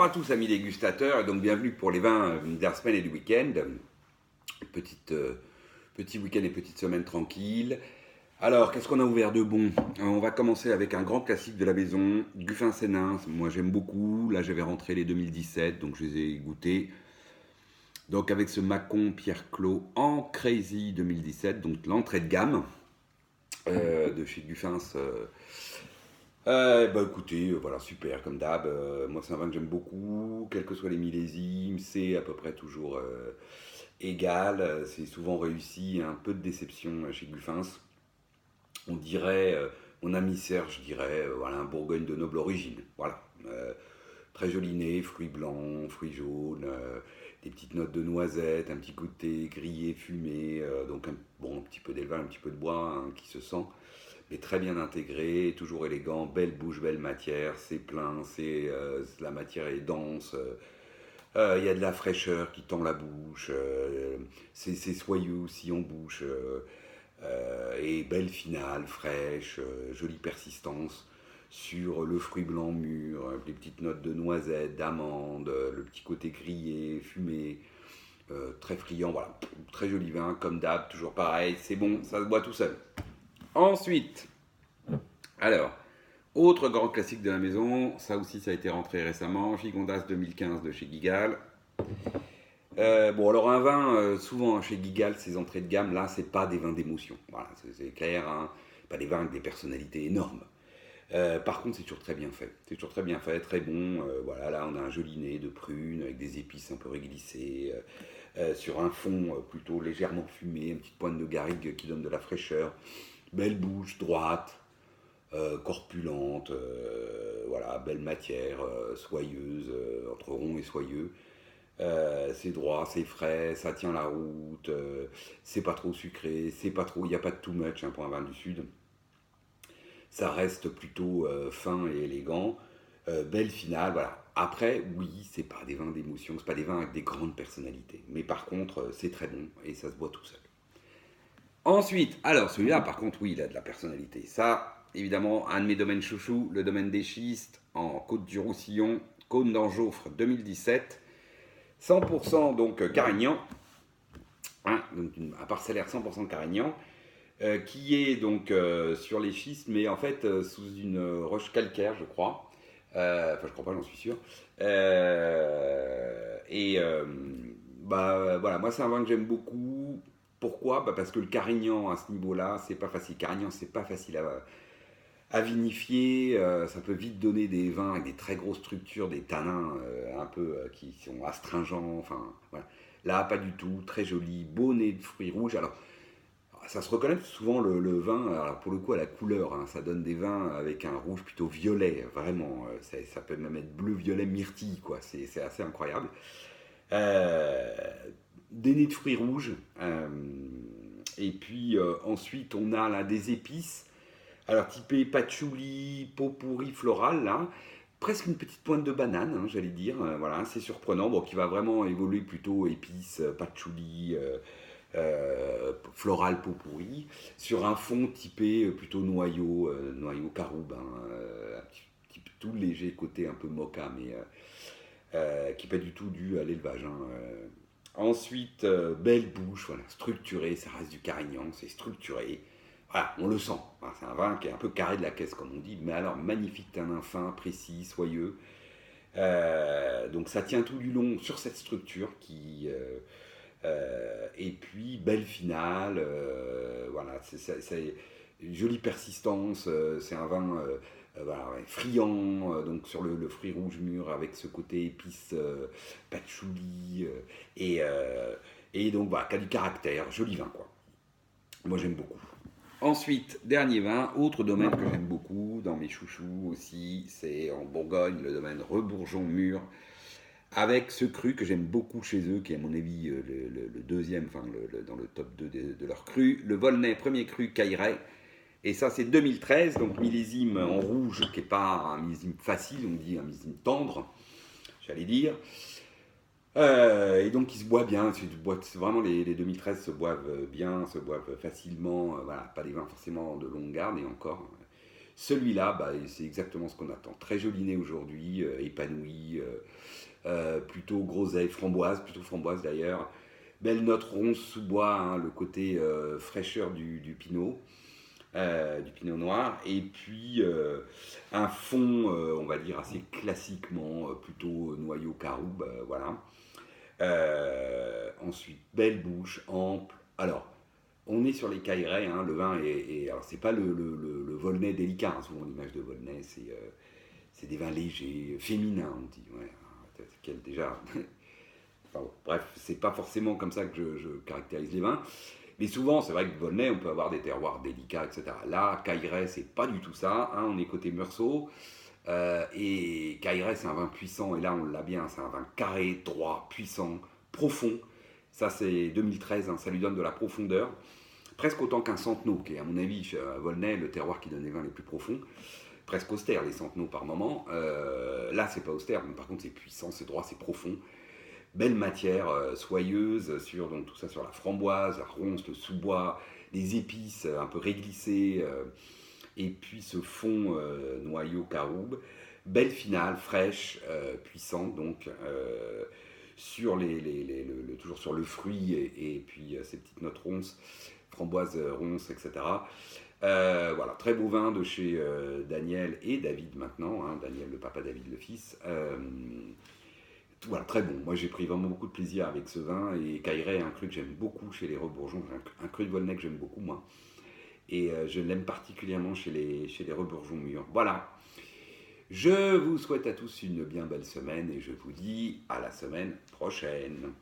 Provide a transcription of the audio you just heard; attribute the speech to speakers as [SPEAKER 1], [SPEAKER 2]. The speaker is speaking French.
[SPEAKER 1] Bonjour à tous amis dégustateurs, et donc bienvenue pour les vins de la semaine et du week-end. Petit week-end et petite semaine tranquille. Alors, qu'est-ce qu'on a ouvert de bon? On va commencer avec un grand classique de la maison, Guffin Sénin. Moi j'aime beaucoup, là j'avais rentré les 2017, donc je les ai goûtés. Donc avec ce Mâcon Pierre Clos en Crazy 2017, donc l'entrée de gamme de chez Guffin. Bah écoutez, voilà, super, comme d'hab. Moi, c'est un vin que j'aime beaucoup, quels que soient les millésimes, c'est à peu près toujours égal. C'est souvent réussi, un peu de déception chez Guffins. On dirait, mon ami Serge dirait, voilà, un Bourgogne de noble origine. Voilà. Très joli nez, fruits blancs, fruits jaunes, des petites notes de noisette, un petit côté grillé, fumé, donc un petit peu d'élevage, un petit peu de bois hein, qui se sent mais très bien intégré, toujours élégant, belle bouche, belle matière, c'est plein, la matière est dense, il y a de la fraîcheur qui tend la bouche, c'est soyeux aussi en bouche, et belle finale, fraîche, jolie persistance sur le fruit blanc mûr, les petites notes de noisette, d'amande, le petit côté grillé, fumé, très friand, voilà, très joli vin, comme d'hab, toujours pareil, c'est bon, ça se boit tout seul. Ensuite, alors, autre grand classique de la maison, ça aussi ça a été rentré récemment, Gigondas 2015 de chez Guigal. Bon alors un vin, souvent chez Guigal, ces entrées de gamme, là c'est pas des vins d'émotion, voilà, c'est clair, hein, pas des vins avec des personnalités énormes. Par contre c'est toujours très bien fait, c'est toujours très bien fait, très bon, voilà, là on a un joli nez de prune avec des épices un peu réglissées, sur un fond plutôt légèrement fumé, une petite pointe de garrigue qui donne de la fraîcheur, belle bouche, droite, corpulente, voilà, belle matière, soyeuse, entre rond et soyeux. C'est droit, c'est frais, ça tient la route, c'est pas trop sucré, c'est pas trop, il n'y a pas de too much hein, pour un vin du sud. Ça reste plutôt fin et élégant, belle finale, voilà. Après, oui, c'est pas des vins d'émotion, c'est pas des vins avec des grandes personnalités, mais par contre, c'est très bon et ça se boit tout seul. Ensuite, alors celui-là, par contre, oui, il a de la personnalité. Ça, évidemment, un de mes domaines chouchous, le domaine des schistes en Côte-du-Roussillon, Cône d'Anjofre 2017. 100% donc Carignan, hein, donc un parcellaire 100% Carignan, qui est donc sur les schistes, mais en fait sous une roche calcaire, je crois. Enfin, je crois pas, j'en suis sûr. Bah voilà, moi c'est un vin que j'aime beaucoup. Pourquoi? Bah, parce que le Carignan à ce niveau-là, c'est pas facile. Carignan, c'est pas facile à vinifier. Ça peut vite donner des vins avec des très grosses structures, des tanins un peu qui sont astringents. Enfin, voilà. Là, pas du tout. Très joli, beau nez de fruits rouges. Alors, ça se reconnaît souvent le vin, alors pour le coup à la couleur, hein, ça donne des vins avec un rouge plutôt violet, vraiment, ça peut même être bleu, violet, myrtille, quoi, c'est assez incroyable. Euh, des nez de fruits rouges, et puis ensuite on a là des épices, alors typé patchouli, pot pourri floral, là, presque une petite pointe de banane, hein, j'allais dire, voilà, c'est surprenant, bon, qui va vraiment évoluer plutôt épices, patchouli, floral pot pourri, sur un fond typé plutôt noyau, noyau caroube, hein, un petit tout léger côté un peu mocha, mais qui n'est pas du tout dû à l'élevage. Hein, ensuite, belle bouche, voilà, structurée, ça reste du Carignan, c'est structuré. Voilà, on le sent. Voilà, c'est un vin qui est un peu carré de la caisse, comme on dit, mais alors magnifique tanin fin, précis, soyeux. Donc ça tient tout du long sur cette structure et puis belle finale, voilà, c'est une jolie persistance, c'est un vin voilà, ouais, friand, donc sur le fruit rouge mûr avec ce côté épice, patchouli, et donc voilà, qui a du caractère, joli vin quoi. Moi j'aime beaucoup. Ensuite, dernier vin, autre domaine que j'aime beaucoup, dans mes chouchous aussi, c'est en Bourgogne, le domaine Rebourgeon-Mur, avec ce cru que j'aime beaucoup chez eux, qui est à mon avis le deuxième, enfin dans le top 2 de leur cru, le Volnay premier cru Cailleray. Et ça c'est 2013, donc millésime en rouge, qui n'est pas un millésime facile, on dit un millésime tendre, j'allais dire. Et donc il se boit bien, c'est vraiment les 2013 se boivent bien, se boivent facilement, voilà, pas des vins forcément de longue garde, et encore. Celui-là, bah, c'est exactement ce qu'on attend. Très joli nez aujourd'hui, épanoui, plutôt groseille, framboise, plutôt framboise d'ailleurs. Belle note ronce sous bois, hein, le côté fraîcheur du pinot. Du pinot noir, et puis un fond, on va dire, assez classiquement, plutôt noyau caroube, voilà. Ensuite, belle bouche, ample. Alors, on est sur les cailleraie, hein, le vin alors c'est pas le Volnay délicat, hein, souvent l'image de Volnay, c'est des vins légers, féminins, on dit, ouais. Déjà. Enfin, bon, bref, c'est pas forcément comme ça que je caractérise les vins. Mais souvent, c'est vrai que Volnay, on peut avoir des terroirs délicats, etc. Là, Cailleraie, c'est pas du tout ça, hein, on est côté Meursault. Et Cailleraie, c'est un vin puissant, et là, on l'a bien, c'est un vin carré, droit, puissant, profond. Ça, c'est 2013, hein, ça lui donne de la profondeur. Presque autant qu'un Centenot, qui est, à mon avis, à Volnay, le terroir qui donne les vins les plus profonds. Presque austère, les Centenots par moment. Là, c'est pas austère, mais par contre, c'est puissant, c'est droit, c'est profond. Belle matière soyeuse, donc tout ça sur la framboise, la ronce, le sous-bois, des épices un peu réglissées, et puis ce fond noyau caroube. Belle finale, fraîche, puissante, donc sur toujours sur le fruit, et puis ces petites notes ronces, framboise ronce, etc. Voilà, très beau vin de chez Daniel et David maintenant, hein, Daniel le papa, David le fils. Voilà, très bon. Moi, j'ai pris vraiment beaucoup de plaisir avec ce vin. Et Cailleraie est un cru que j'aime beaucoup chez les Rebourgeons. Un cru de Volnay que j'aime beaucoup, moi. Et je l'aime particulièrement chez les Rebourgeons mûrs. Voilà. Je vous souhaite à tous une bien belle semaine et je vous dis à la semaine prochaine.